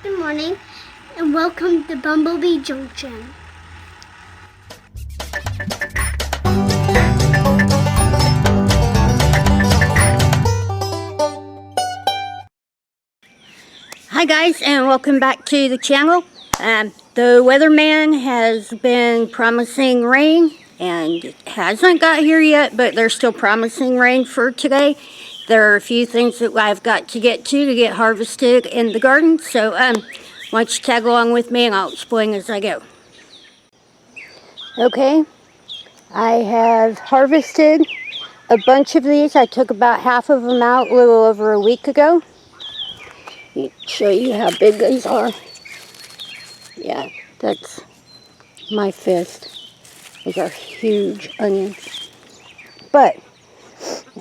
Good morning, and welcome to Bumblebee Junction. Hi guys, and welcome back to the channel. The weatherman has been promising rain, and it hasn't got here yet, but they're still promising rain for today. There are a few things that I've got to get harvested in the garden, so why don't you tag along with me and I'll explain as I go. Okay, I have harvested a bunch of these. I took about half of them out a little over a week ago. Let me show you how big these are. Yeah, that's my fist. These are huge onions. But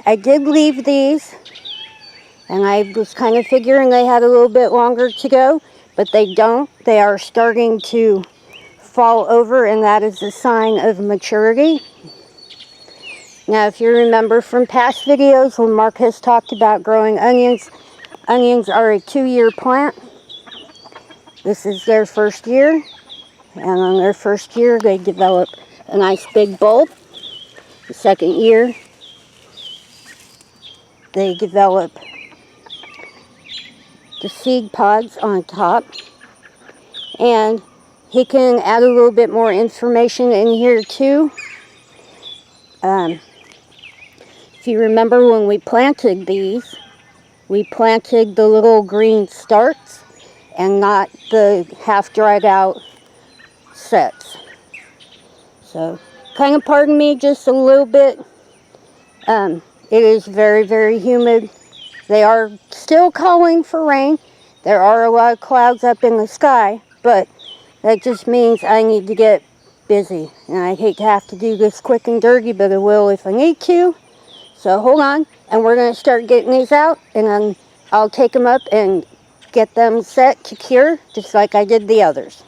I did leave these, and I was kind of figuring they had a little bit longer to go, but they don't. They are starting to fall over, and that is a sign of maturity. Now, if you remember from past videos when Mark has talked about growing onions, onions are a 2-year plant. This is their first year, and on their first year they develop a nice big bulb. The second year they develop the seed pods on top, and he can add a little bit more information in here too. If you remember when we planted these, we planted the little green starts and not the half dried out sets. So kind of pardon me just a little bit. It is very, very humid. They are still calling for rain. There are a lot of clouds up in the sky, but that just means I need to get busy. And I hate to have to do this quick and dirty, but I will if I need to. So hold on, and we're going to start getting these out, and then I'll take them up and get them set to cure, just like I did the others.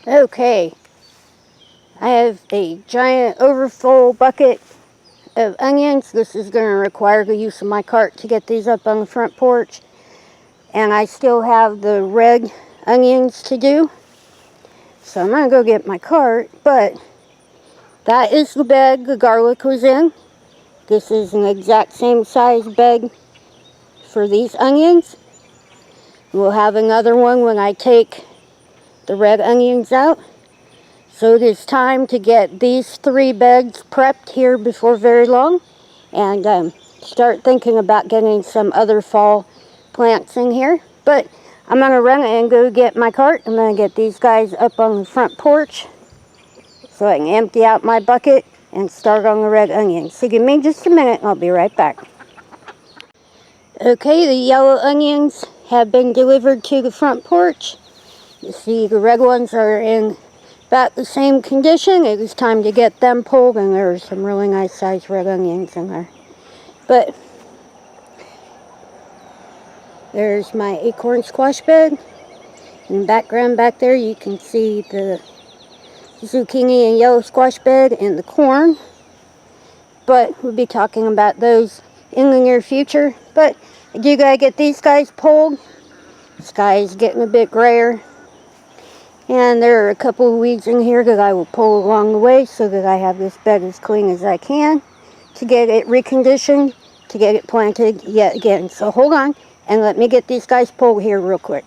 Okay, I have a giant overfull bucket of onions. This is going to require the use of my cart to get these up on the front porch. And I still have the red onions to do. So I'm going to go get my cart, but that is the bag the garlic was in. This is an exact same size bag for these onions. We'll have another one when I take the red onions out. So it is time to get these 3 bags prepped here before very long, and start thinking about getting some other fall plants in here. But I'm going to run and go get my cart. I'm going to get these guys up on the front porch so I can empty out my bucket and start on the red onions. So give me just a minute and I'll be right back. Okay, the yellow onions have been delivered to the front porch. You see the red ones are in about the same condition. It was time to get them pulled, and there's some really nice sized red onions in there. But there's my acorn squash bed. In the background back there you can see the zucchini and yellow squash bed and the corn. But we'll be talking about those in the near future. But I do gotta get these guys pulled. The sky is getting a bit grayer. And there are a couple of weeds in here that I will pull along the way so that I have this bed as clean as I can to get it reconditioned, to get it planted yet again. So hold on and let me get these guys pulled here real quick.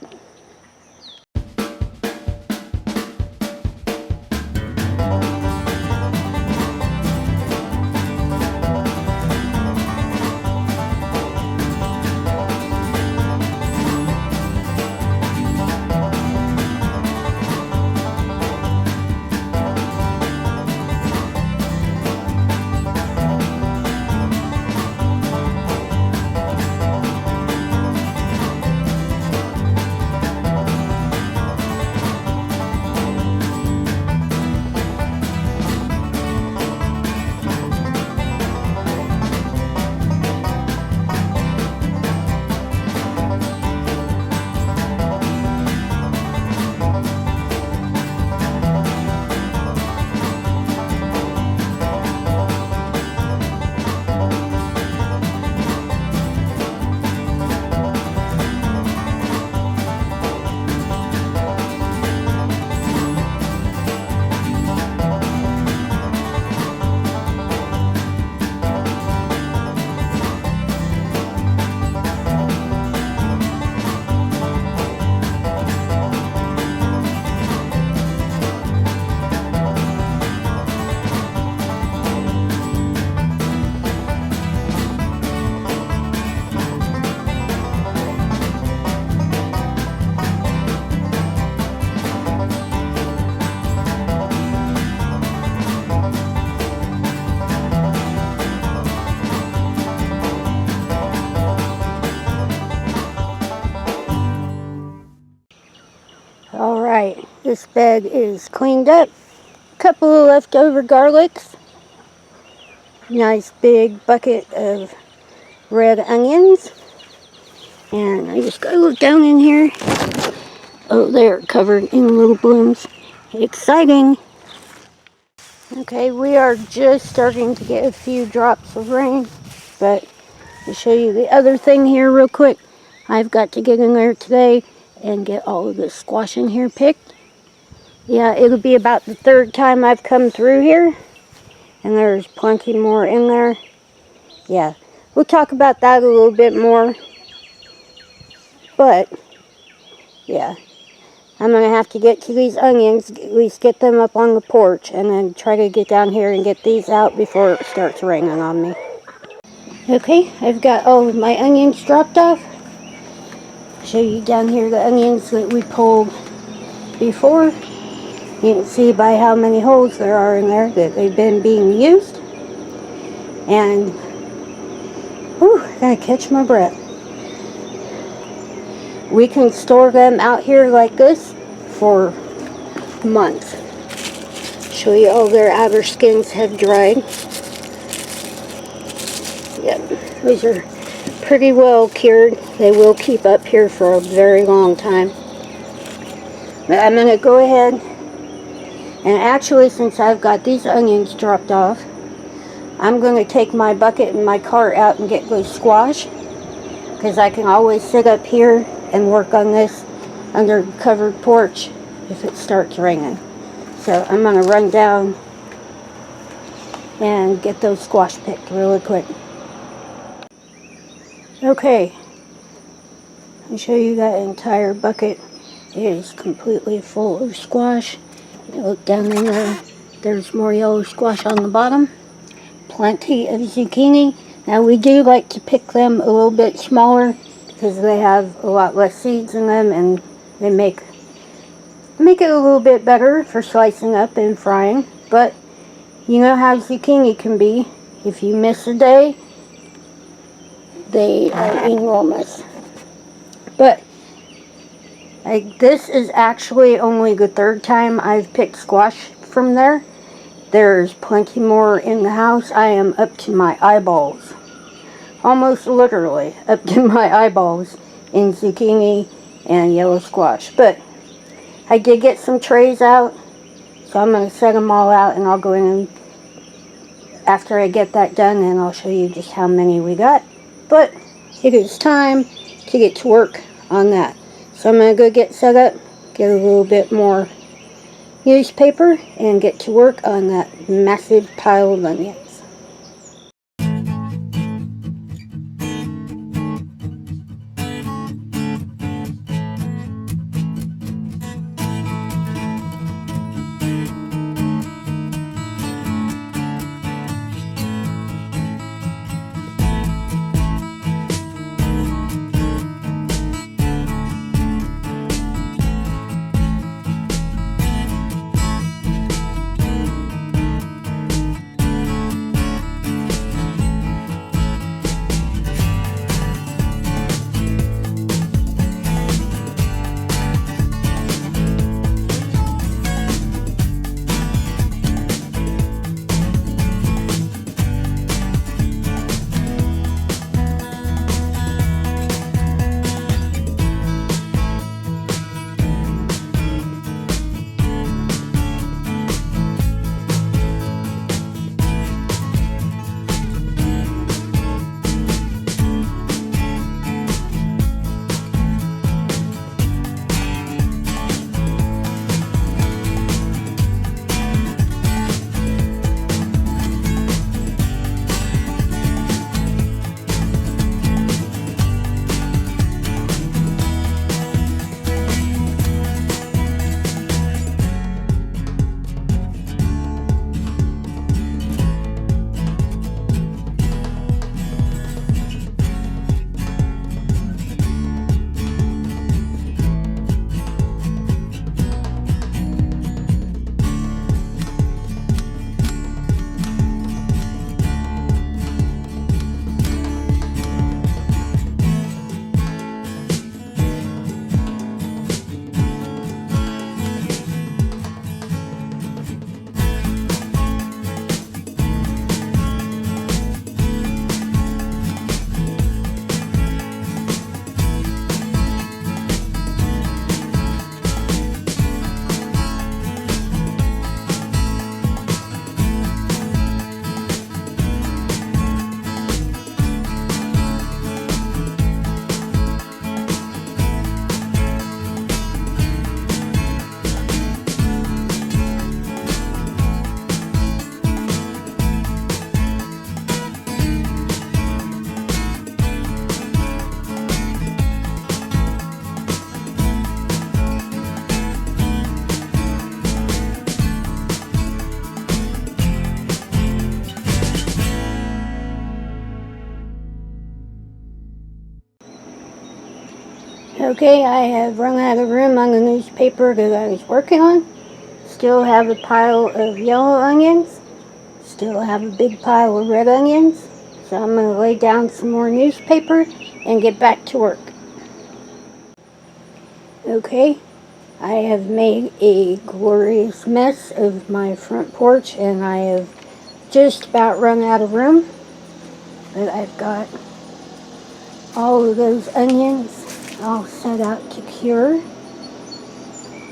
Alright, this bed is cleaned up. Couple of leftover garlics. Nice big bucket of red onions. And I just gotta look down in here. Oh, they're covered in little blooms. Exciting. Okay, we are just starting to get a few drops of rain. But to show you the other thing here real quick, I've got to get in there today and get all of this squash in here picked. Yeah, it'll be about the third time I've come through here, and there's plenty more in there. Yeah, we'll talk about that a little bit more, but yeah, I'm gonna have to get to these onions, at least get them up on the porch, and then try to get down here and get these out before it starts raining on me. Okay, I've got all of my onions dropped off. Show you down here the onions that we pulled before. You can see by how many holes there are in there that they've been being used. And, whew, gotta catch my breath. We can store them out here like this for months. Show you all their outer skins have dried. Yep, these are pretty well cured. They will keep up here for a very long time. But I'm going to go ahead and actually, since I've got these onions dropped off, I'm going to take my bucket and my cart out and get those squash, because I can always sit up here and work on this under the covered porch if it starts raining. So I'm going to run down and get those squash picked really quick. Okay, I'll show you that entire bucket is completely full of squash. You look down in there, there's more yellow squash on the bottom. Plenty of zucchini. Now we do like to pick them a little bit smaller because they have a lot less seeds in them, and they make it a little bit better for slicing up and frying. But you know how zucchini can be. If you miss a day, they are enormous. But This is actually only the third time I've picked squash from there. There's plenty more in the house. I am up to my eyeballs. Almost literally up to my eyeballs in zucchini and yellow squash. But I did get some trays out, so I'm going to set them all out, and I'll go in and after I get that done, and I'll show you just how many we got. But it is time to get to work on that. So I'm going to go get set up, get a little bit more newspaper, and get to work on that massive pile of onions. Okay, I have run out of room on the newspaper that I was working on. Still have a pile of yellow onions. Still have a big pile of red onions. So I'm going to lay down some more newspaper and get back to work. Okay, I have made a glorious mess of my front porch, and I have just about run out of room. But I've got all of those onions all set out to cure.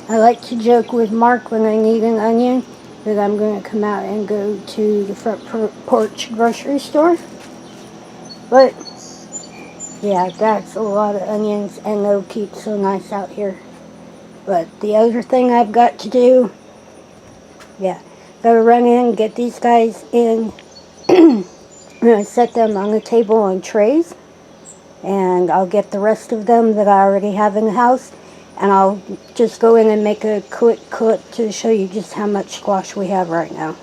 I like to joke with Mark when I need an onion that I'm going to come out and go to the front porch grocery store. But yeah, that's a lot of onions, and they'll keep so nice out here. But the other thing I've got to do, gotta run in, get these guys in, I'm going to set them on the table on trays, and I'll get the rest of them that I already have in the house, and I'll just go in and make a quick clip to show you just how much squash we have right now.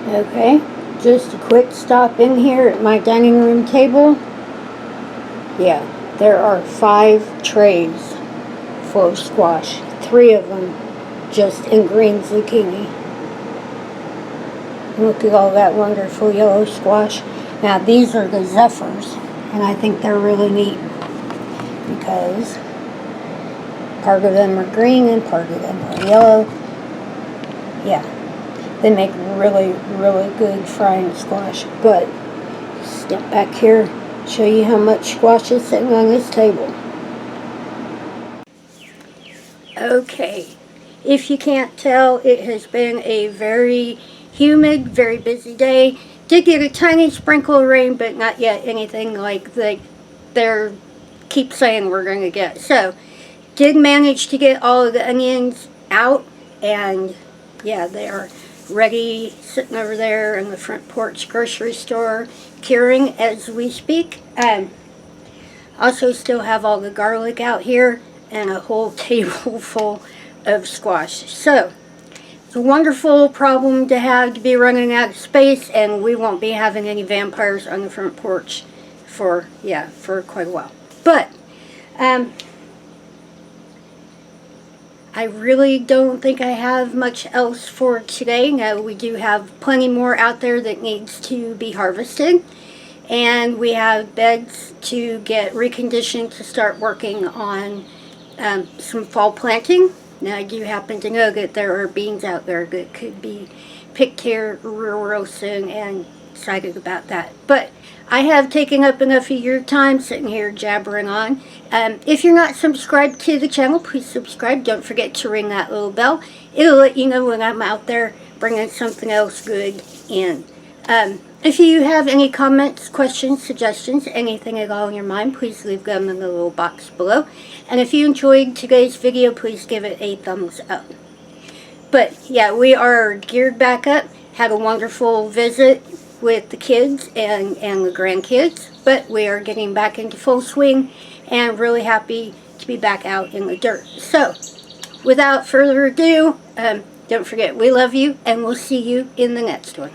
Okay, just a quick stop in here at my dining room table. Yeah, there are 5 trays full of squash, 3 of them just in green zucchini. Look at all that wonderful yellow squash. Now these are the zephyrs, and I think they're really neat. because part of them are green and part of them are yellow. Yeah, they make really, really good frying squash. But step back here, show you how much squash is sitting on this table. Okay, if you can't tell, it has been a very humid, very busy day. Did get a tiny sprinkle of rain, but not yet anything like they keep saying we're going to get. So, did manage to get all of the onions out, and yeah, they are ready, sitting over there in the front porch grocery store, curing as we speak. Also still have all the garlic out here and a whole table full of squash. So, it's a wonderful problem to have, to be running out of space, and we won't be having any vampires on the front porch for quite a while. But, I really don't think I have much else for today. Now, we do have plenty more out there that needs to be harvested. And we have beds to get reconditioned to start working on some fall planting. Now, I do happen to know that there are beans out there that could be picked here real soon, and excited about that. But I have taken up enough of your time sitting here jabbering on. If you're not subscribed to the channel, please subscribe. Don't forget to ring that little bell. It'll let you know when I'm out there bringing something else good in. If you have any comments, questions, suggestions, anything at all in your mind, please leave them in the little box below. And if you enjoyed today's video, please give it a thumbs up. But yeah, we are geared back up. Had a wonderful visit with the kids and the grandkids. But we are getting back into full swing and really happy to be back out in the dirt. So, without further ado, don't forget, we love you, and we'll see you in the next one.